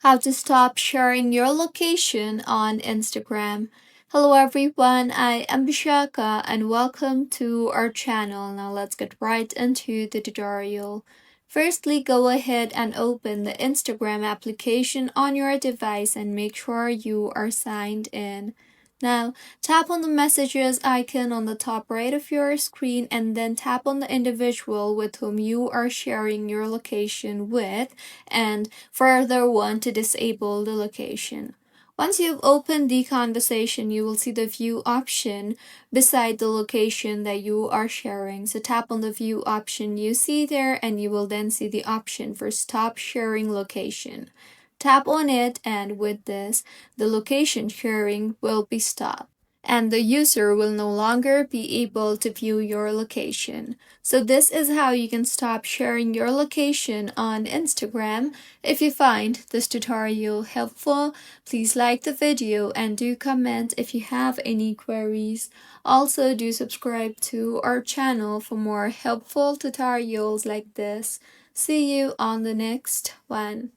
How to stop sharing your location on Instagram. Hello everyone, I am Bishaka and welcome to our channel. Now let's get right into the tutorial. Firstly, go ahead and open the Instagram application on your device and make sure you are signed in. Now, tap on the messages icon on the top right of your screen and then tap on the individual with whom you are sharing your location with and further one to disable the location. Once you've opened the conversation, you will see the view option beside the location that you are sharing. So tap on the view option you see there and you will then see the option for stop sharing location. Tap on it and with this, the location sharing will be stopped and the user will no longer be able to view your location. So this is how you can stop sharing your location on Instagram. If you find this tutorial helpful, please like the video and do comment if you have any queries. Also, do subscribe to our channel for more helpful tutorials like this. See you on the next one.